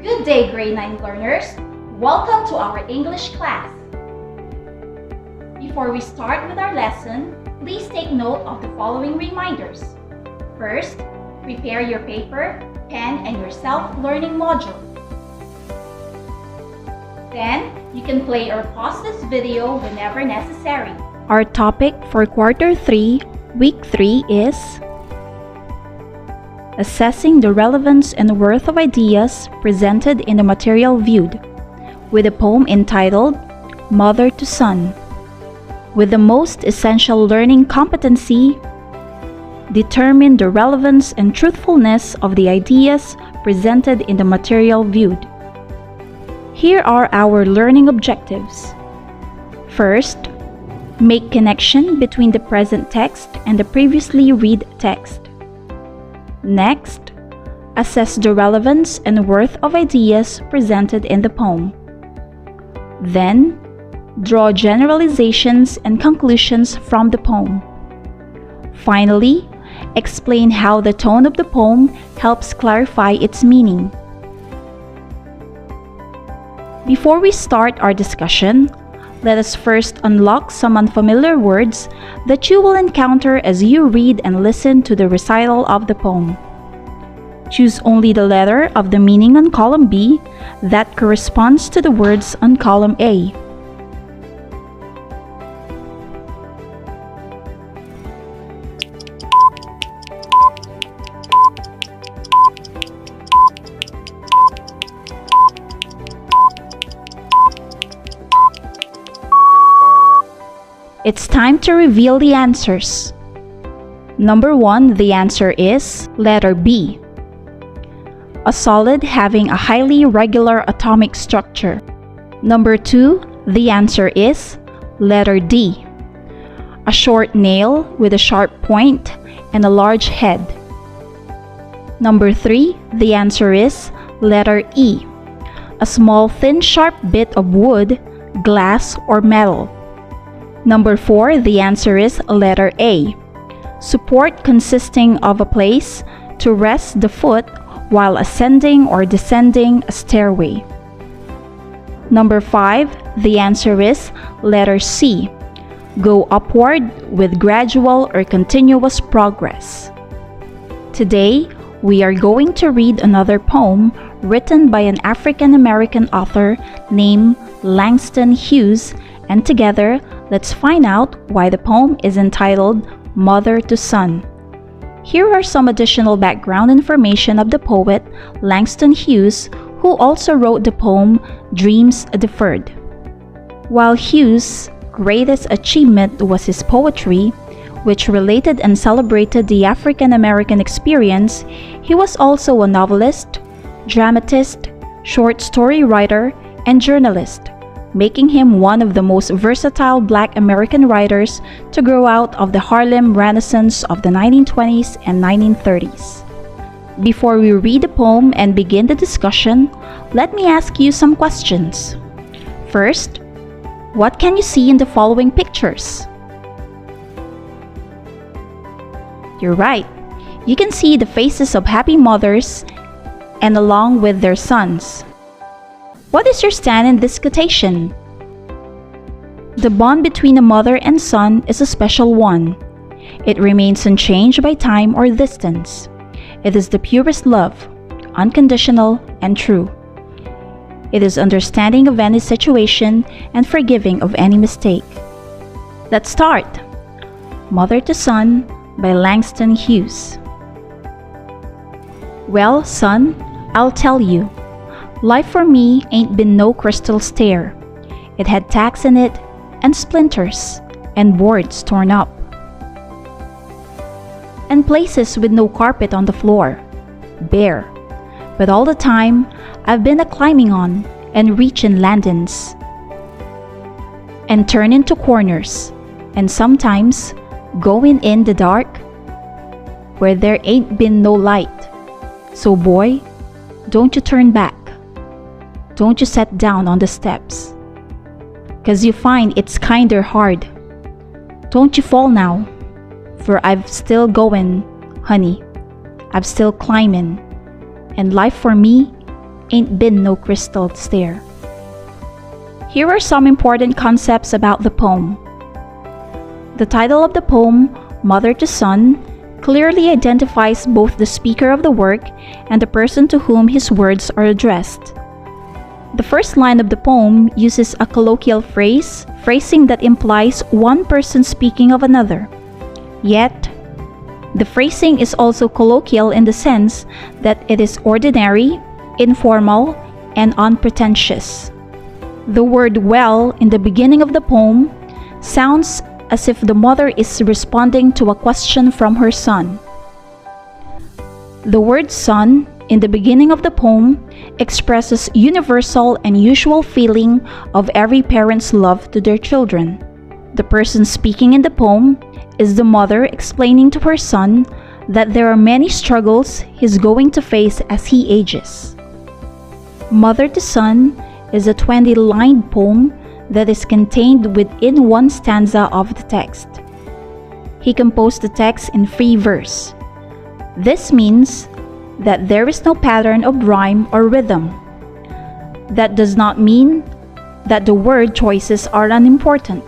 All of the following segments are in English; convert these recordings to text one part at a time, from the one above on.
Good day, grade 9 learners. Welcome to our English class. Before we start with our lesson, please take note of the following reminders. First, prepare your paper, pen, and your self-learning module. Then, you can play or pause this video whenever necessary. Our topic for Quarter 3, Week 3 is Assessing the Relevance and Worth of Ideas Presented in the Material Viewed, with a poem entitled Mother to Son. With the most essential learning competency, determine the relevance and truthfulness of the ideas presented in the material viewed. Here are our learning objectives. First, make connection between the present text and the previously read text. Next, assess the relevance and worth of ideas presented in the poem. Then, draw generalizations and conclusions from the poem. Finally, explain how the tone of the poem helps clarify its meaning. Before we start our discussion, let us first unlock some unfamiliar words that you will encounter as you read and listen to the recital of the poem. Choose only the letter of the meaning on column B that corresponds to the words on column A. It's time to reveal the answers. Number 1, the answer is letter B. A solid having a highly regular atomic structure. Number 2, the answer is letter D. A short nail with a sharp point and a large head. Number 3, the answer is letter E. A small thin sharp bit of wood, glass, or metal. Number 4, the answer is letter A. Support consisting of a place to rest the foot while ascending or descending a stairway. Number 5, the answer is letter C. Go upward with gradual or continuous progress. Today, we are going to read another poem written by an African-American author named Langston Hughes, and together, let's find out why the poem is entitled Mother to Son. Here are some additional background information of the poet Langston Hughes, who also wrote the poem Dreams Deferred. While Hughes' greatest achievement was his poetry, which related and celebrated the African American experience, he was also a novelist, dramatist, short story writer, and journalist, making him one of the most versatile Black American writers to grow out of the Harlem Renaissance of the 1920s and 1930s. Before we read the poem and begin the discussion, let me ask you some questions. First, what can you see in the following pictures? You're right. You can see the faces of happy mothers and along with their sons. What is your stand in this quotation? The bond between a mother and son is a special one. It remains unchanged by time or distance. It is the purest love, unconditional and true. It is understanding of any situation and forgiving of any mistake. Let's start. Mother to Son by Langston Hughes. Well, son, I'll tell you. Life for me ain't been no crystal stair. It had tacks in it, and splinters, and boards torn up. And places with no carpet on the floor, bare. But all the time, I've been a-climbing on, and reaching landings. And turning to corners, and sometimes going in the dark, where there ain't been no light. So boy, don't you turn back. Don't you sit down on the steps, 'cause you find it's kinder hard. Don't you fall now, for I've still going, honey. I've still climbing, and life for me ain't been no crystal stair. Here are some important concepts about the poem. The title of the poem, Mother to Son, clearly identifies both the speaker of the work and the person to whom his words are addressed. The first line of the poem uses a colloquial phrasing that implies one person speaking of another. Yet, the phrasing is also colloquial in the sense that it is ordinary, informal, and unpretentious. The word well in the beginning of the poem sounds as if the mother is responding to a question from her son. The word son in the beginning of the poem expresses universal and usual feeling of every parent's love to their children. The person speaking in the poem is the mother explaining to her son that there are many struggles he's going to face as he ages. Mother to Son is a 20-line poem that is contained within one stanza of the text. He composed the text in free verse. This means that there is no pattern of rhyme or rhythm. That does not mean that the word choices are unimportant.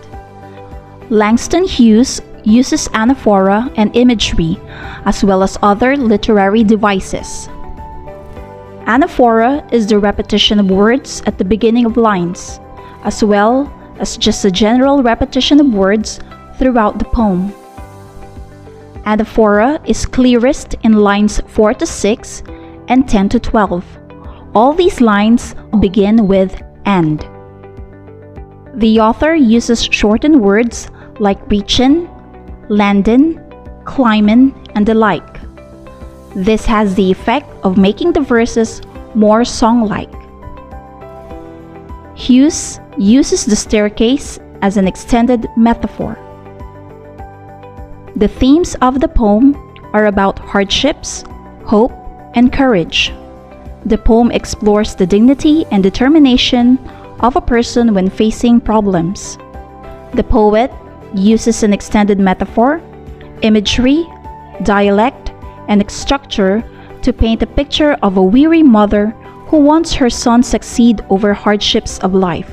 Langston Hughes uses anaphora and imagery as well as other literary devices. Anaphora is the repetition of words at the beginning of lines, as well as just a general repetition of words throughout the poem. Anaphora is clearest in lines 4 to 6 and 10 to 12. All these lines begin with and. The author uses shortened words like reachin', landin', climbin', and the like. This has the effect of making the verses more song-like. Hughes uses the staircase as an extended metaphor. The themes of the poem are about hardships, hope, and courage. The poem explores the dignity and determination of a person when facing problems. The poet uses an extended metaphor, imagery, dialect, and structure to paint a picture of a weary mother who wants her son succeed over hardships of life.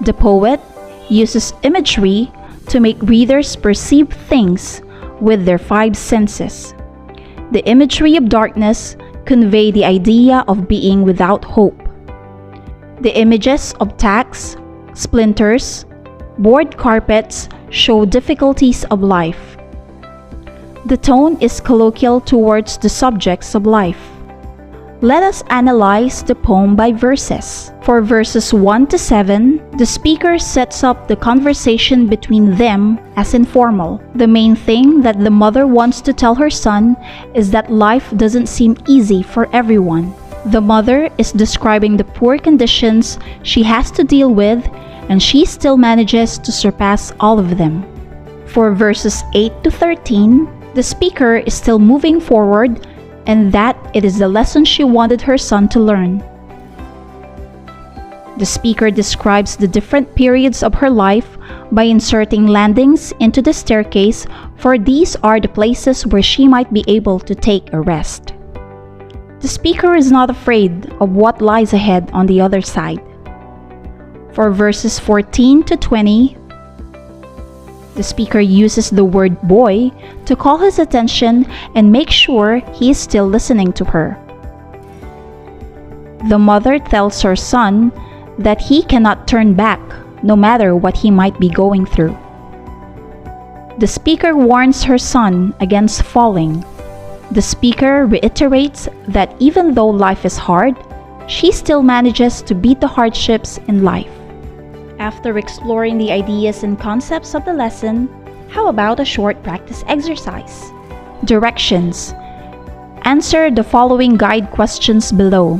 The poet uses imagery to make readers perceive things with their 5 senses. The imagery of darkness convey the idea of being without hope. The images of tacks, splinters, board carpets show difficulties of life. The tone is colloquial towards the subjects of life. Let us analyze the poem by verses. For verses 1 to 7, the speaker sets up the conversation between them as informal. The main thing that the mother wants to tell her son is that life doesn't seem easy for everyone. The mother is describing the poor conditions she has to deal with, and she still manages to surpass all of them. For verses 8 to 13, the speaker is still moving forward, and that it is the lesson she wanted her son to learn. The speaker describes the different periods of her life by inserting landings into the staircase, for these are the places where she might be able to take a rest. The speaker is not afraid of what lies ahead on the other side. For verses 14 to 20, the speaker uses the word boy to call his attention and make sure he is still listening to her. The mother tells her son that he cannot turn back no matter what he might be going through. The speaker warns her son against falling. The speaker reiterates that even though life is hard, she still manages to beat the hardships in life. After exploring the ideas and concepts of the lesson, how about a short practice exercise? Directions. Answer the following guide questions below.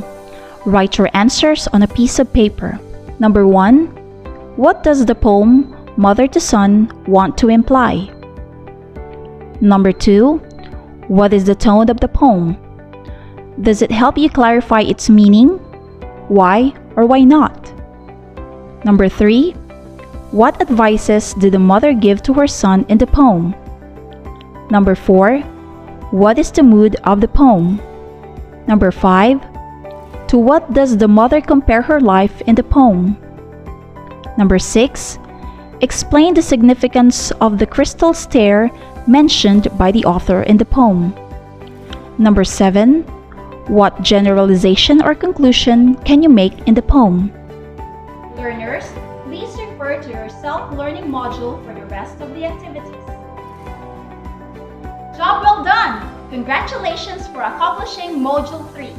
Write your answers on a piece of paper. Number 1. What does the poem Mother to Son want to imply? Number 2. What is the tone of the poem? Does it help you clarify its meaning? Why or why not? Number 3. What advices did the mother give to her son in the poem? Number 4. What is the mood of the poem? Number 5. To what does the mother compare her life in the poem? Number 6. Explain the significance of the crystal stair mentioned by the author in the poem. Number 7. What generalization or conclusion can you make in the poem? Learners, please refer to your self-learning module for the rest of the activities. Job well done! Congratulations for accomplishing Module 3.